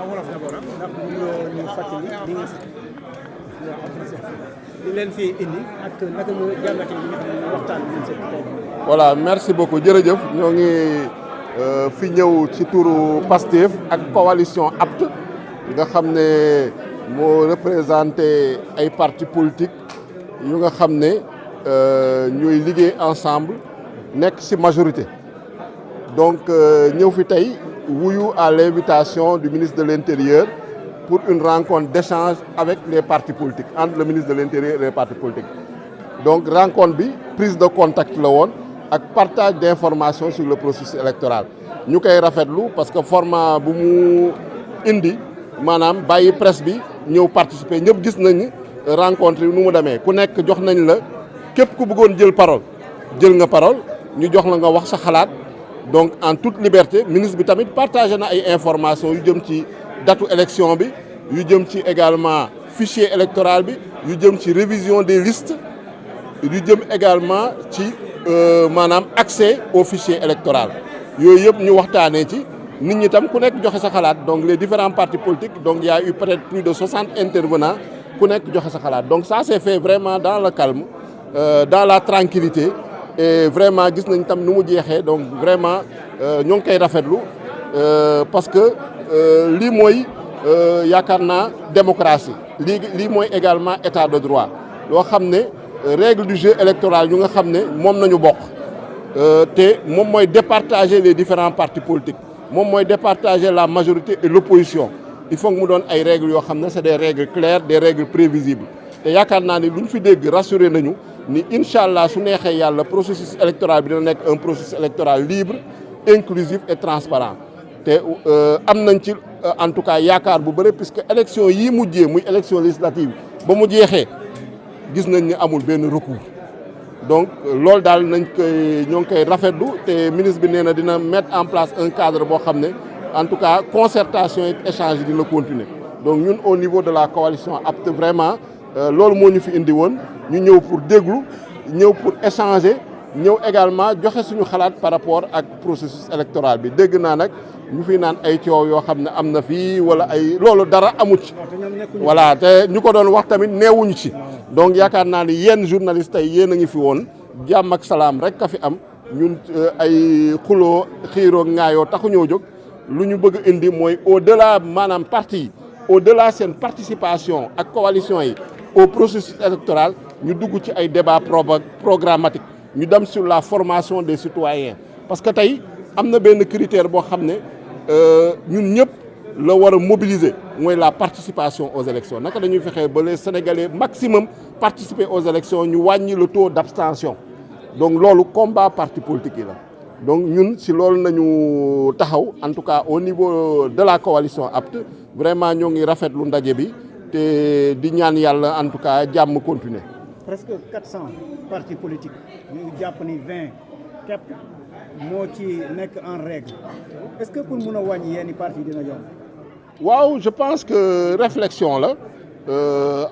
wolof d'abord ndax ñu fàttali li leen fi indi ak naka nga jàngatee li nga xam ne waxtaan bi ñu tey. voilà merci beaucoup jërëjëf ñoo ngi fi ñëw ci turu Pastef ak coalition APT nga xam ne moo représenté ay partis politiques yu nga xam ne ñooy liggéey ensemble nekk ci majorité donc ñëw fi tey wuyu à l'invitation du ministre de l'Intérieur pour une rencontre d'échange avec les partis politiques, entre le ministre de l'Intérieur et les partis politiques. Donc rencontre bi prise de contact la woon ak partage d'informations sur le processus électoral ñu koy rafetlu parce que format bu mu indi maanaam bàyyi presse bi ñëw participer ñëpp gis nañ rencontre yi nu mu demee ku nekk jox nañ la képp ku bëggoon jël parole jël nga parole ñu jox la nga wax sa xalaat donc en toute liberté ministre bi tamit partagé na ay informations yu jëm ci datu élection bi yu jëm ci également fichier électoral bi yu jëm ci révision des listes yu jëm également ci maanaam accès au fichier électoral yooyu yëpp ñu waxtaanee ci nit ñi tam ku nekk joxe sa xalaat donc les différents partis politiques donc il y a eu peut-être plus de 60 intervenants ku nekk joxe sa xalaat donc ça s'est fait vraiment dans le calme dans la tranquillité et vraiment gis nañ tam nu mu jeexee donc vraiment ñoo ngi koy rafetlu parce que lii mooy yaakaar naa démocratie lii mooy également état de droit loo xam ne règle du jeu électoral yu nga xam ne moom nañu bokk te moom mooy départager les différents partis politiques moom mooy départager la majorité et l'opposition il faut que mu doon ay règles yoo xam ne c'est des règles claires des règles prévisibles te yaakaar naa ni lu ñu fi dégg rassuré nañu ni incha allah su neexee yàlla processus électoral bi dina nekk un processus électoral libre inclusif et transparent te am nañ ci en tout cas yaakaar bu bëri puisque élection yii mujjee muy élection législative ba mu jeexee gis nañ ni amul benn recours donc loolu daal nañ koy ñoo ngi koy rafetlu te ministre bi nee na dina mettre en place un cadre boo xam ne en tout cas concertation et échange dina continuer donc ñun au niveau de la coalition APT vraiment loolu moo ñu fi indi woon ñu ñëw pour déglu ñëw pour échanger ñëw également joxe suñu xalaat par rapport ak processus électoral bi dégg naa nag ñu fi naan ay coow yoo xam ne am na fii wala ay loolu dara amu ci voilà te ñu ko doon wax tamit neewuñu ci donc yaakaar naa ni yéen journalistes tey yéen a ngi fi woon jàmm ak salaam rek ka fi am ñun ay xuloo xiiroo ŋaayoo taxuñoo jóg lu ñu bëgg indi mooy au delà maanaam parti yi au delà seen participation ak coalition yi au processus électoral ñu dugg ci ay débats programmatiques ñu dem sur la formation des citoyens parce que tey am na benn critère boo xam ne ñun ñëpp la war a mobiliser mooy la participation aux élections naka dañuy fexee ba les Sénégalais maximum participer aux élections ñu wàññi le taux d'abstention donc loolu combat parti politique yi la donc ñun si loolu nañu taxaw en tout cas au niveau de la coalition APT vraiment ñoo ngi rafetlu ndaje bi te di ñaan yàlla en tout cas jàmm continuer. presque 400 partis politiques ñu jàpp ni 20 képp moo ci nekk en règle est-ce que pour mun a wàññi yenn partis dina yomb. waaw je pense que réflexion la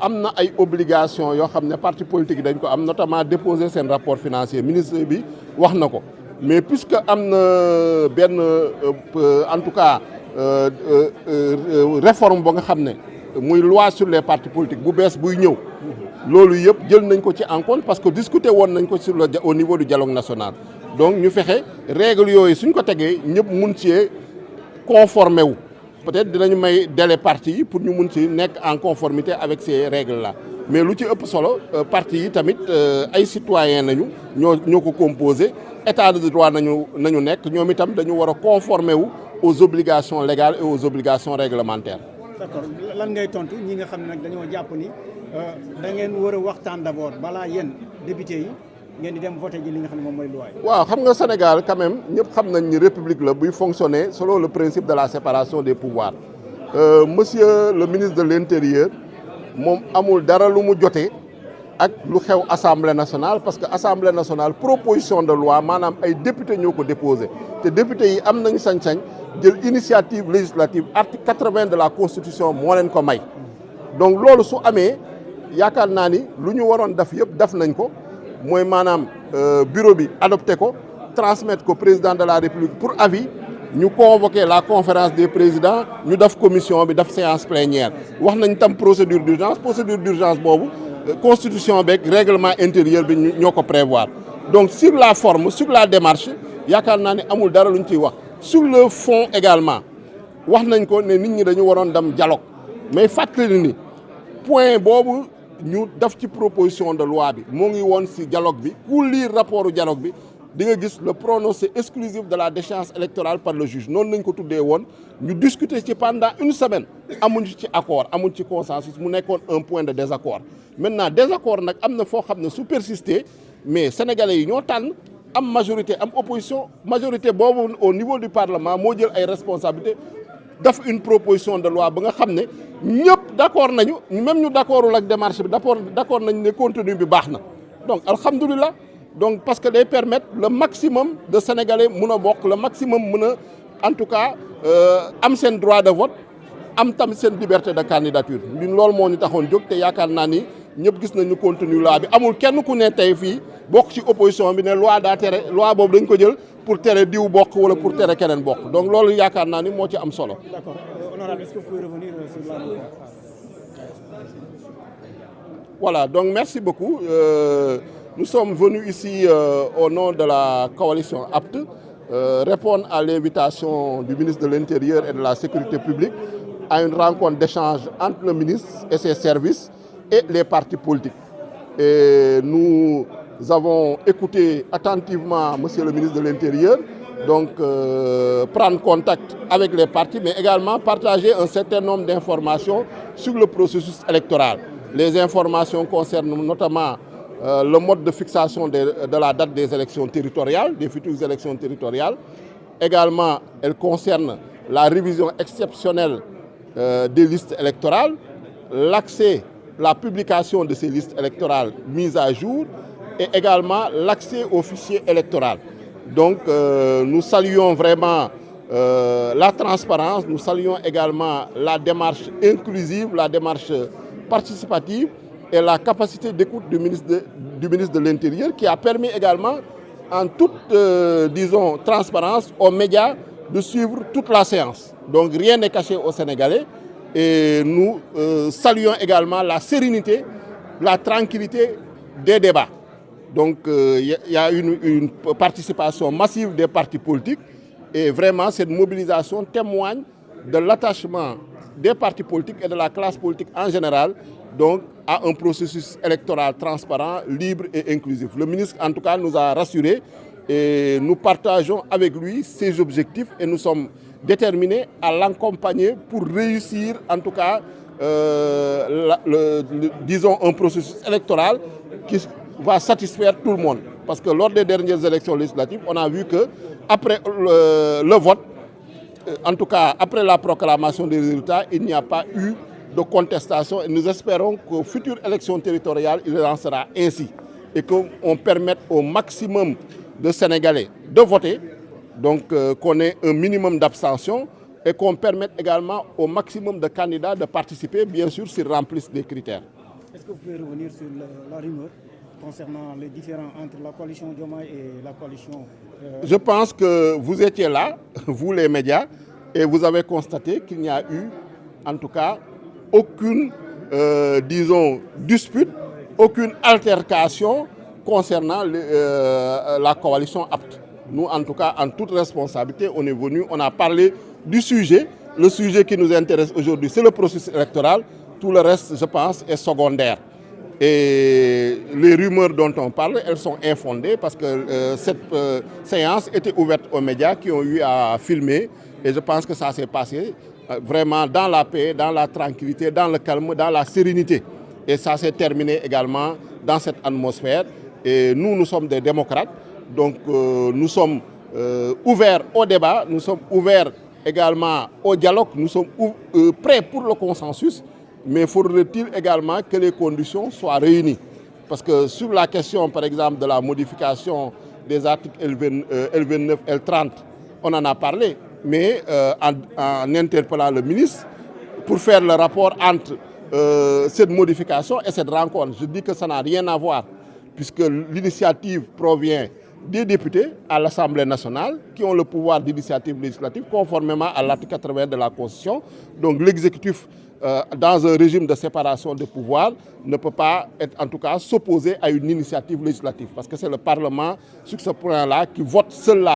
am na ay obligations yoo xam ne parti politique dañ ko am notamment déposer seen rapport financier ministre bi wax na ko mais puisque am na benn en tout cas réforme ba nga xam ne muy loi sur les partis politiques bu bees buy ñëw loolu yëpp jël nañ ko ci en compte parce que discuter woon nañ ko sur le au niveau du dialogue national donc ñu fexe règle yooyu suñ ko tegee ñëpp mun ci conformer wu peut-être dinañu may délai parti yi pour ñu mun ci nekk en conformité avec ces règles là mais lu ci ëpp solo parti yi tamit ay citoyens nañu ñoo ko composé état de droit nañu nekk ñoom itam dañu war a conformer wu aux obligations légales et aux obligations réglementaires. d'accord lan ngay tontu ñi nga xam ne nag dañoo jàpp ni da ngeen war a waxtaan d'abord balaa yéen député yi ngeen di dem voter ji li nga xam ne moom mooy loi yi. waaw xam nga Sénégal quand même ñëpp xam nañ ni république la buy fonctionner selon le principe de la séparation des pouvoirs monsieur le ministre de l'Intérieur moom amul dara lu mu jotee ak lu xew assemblée nationale parce que assemblée nationale proposition de loi maanaam ay député ñoo ko déposé te député yi am nañu sañ-sañ jël initiative législative article 80 de la constitution moo leen ko may donc loolu su amee yaakaar naa ni lu ñu waroon def yëpp def nañ ko mooy maanaam bureau bi adopté ko transmettre ko président de la république pour avis ñu convoqué la conférence des présidents ñu def commission bi def séance plénière wax nañ tam procédure d'urgence boobu constitution beeg règlement intérieur bi ñoo ko prévoir donc sur la forme sur la démarche yaakaar naa ne amul dara luñ ciy wax sur le fond également wax nañ ko ne nit ñi dañu waroon dem dialogue mais fàttali ni point boobu ñu def ci proposition de loi bi moo ngi woon ci dialogue bi ku lire rapportu dialogue bi di nga gis le prononcé exclusif de la déchéance électorale par le juge noonu nañ ko tuddee woon ñu discuter ci pendant une semaine amuñu ci accord amuñ ci consensus mu nekkoon un point de désaccord maintenant désaccord nag am na foo xam ne su persister mais sénégalais yi ñoo tànn am majorité am opposition majorité boobu au niveau du parlement moo jël ay responsabilités def une proposition de loi ba nga xam ne ñëpp d'accord nañu même ñu d'accordul ak démarche bi d'accord nañu ne contenu bi baax na donc alhamdulilah donc parce que day permettre le maximum de sénégalais mun a bokk le maximum mun a en tout cas am seen droit de vote am tam seen liberté de candidature ñun loolu moo ñu taxoon jóg te yaakaar naa ni ñëpp gis nañu contenu loi bi amul kenn ku ne tey fii bokk ci opposition bi ne loi daa tere loi boobu dañ ko jël pour tere diw bokk wala pour tere keneen bokk donc loolu yaakaar naa ni moo ci am solo. D'accord. Honorable, est-ce que vous pouvez revenir sur la loi? Voilà, donc merci beaucoup. Nous sommes venus ici au nom de la coalition APT répondre à l'invitation du ministre de l'Intérieur et de la Sécurité publique à une rencontre d'échange entre le ministre et ses services et les partis politiques. Et nous avons écouté attentivement Monsieur le ministre de l'Intérieur, donc prendre contact avec les partis, mais également partager un certain nombre d'informations sur le processus électoral. Les informations concernent notamment le mode de fixation de la date des élections territoriales, des futures élections territoriales. Également, elles concernent la révision exceptionnelle des listes électorales, l'accès, la publication de ces listes électorales mises à jour et également l'accès au fichier électoral. Donc, nous saluons vraiment la transparence, nous saluons également la démarche inclusive, la démarche participative et la capacité d'écoute du ministre de l'Intérieur qui a permis également, en toute, disons, transparence aux médias de suivre toute la séance. Donc rien n'est caché aux Sénégalais et nous saluons également la sérénité, la tranquillité des débats. Donc il y a une participation massive des partis politiques et vraiment cette mobilisation témoigne de l'attachement des partis politiques et de la classe politique en général donc à un processus électoral transparent, libre et inclusif. Le ministre en tout cas nous a rassurés et nous partageons avec lui ses objectifs et nous sommes déterminés à l'accompagner pour réussir en tout cas disons un processus électoral qui va satisfaire tout le monde. Parce que lors des dernières élections législatives, on a vu que après le vote, en tout cas après la proclamation des résultats, il n'y a pas eu de contestation et nous espérons qu'aux futures élections territoriales, il en sera ainsi et qu'on permette au maximum de Sénégalais de voter, donc qu'on ait un minimum d'abstention et qu'on permette également au maximum de candidats de participer, bien sûr, s'ils remplissent des critères. Est-ce que vous pouvez revenir sur la rumeur concernant les différends entre la coalition Diomaye et la coalition... Je pense que vous étiez là, vous les médias, et vous avez constaté qu'il n'y a eu, en tout cas, aucune, disons, dispute, aucune altercation concernant la coalition APT. Nous, en tout cas, en toute responsabilité, on est venu, on a parlé du sujet. Le sujet qui nous intéresse aujourd'hui, c'est le processus électoral. Tout le reste, je pense, est secondaire. Et les rumeurs dont on parle, elles sont infondées parce que cette séance était ouverte aux médias qui ont eu à filmer. Et je pense que ça s'est passé vraiment dans la paix, dans la tranquillité, dans le calme, dans la sérénité. Et ça s'est terminé également dans cette atmosphère. Et nous, nous sommes des démocrates. Donc nous sommes ouverts au débat, nous sommes ouverts également au dialogue, nous sommes prêts pour le consensus. Mais faudrait-il également que les conditions soient réunies. Parce que sur la question, par exemple, de la modification des articles L29, L30, on en a parlé. Mais en interpellant le ministre, pour faire le rapport entre cette modification et cette rencontre, je dis que ça n'a rien à voir. Puisque l'initiative provient des députés à l'Assemblée nationale qui ont le pouvoir d'initiative législative conformément à l'article 80 de la Constitution. Donc l'exécutif, dans un régime de séparation de pouvoir, ne peut pas être, en tout cas, s'opposer à une initiative législative parce que c'est le Parlement, sur ce point-là, qui vote seul là.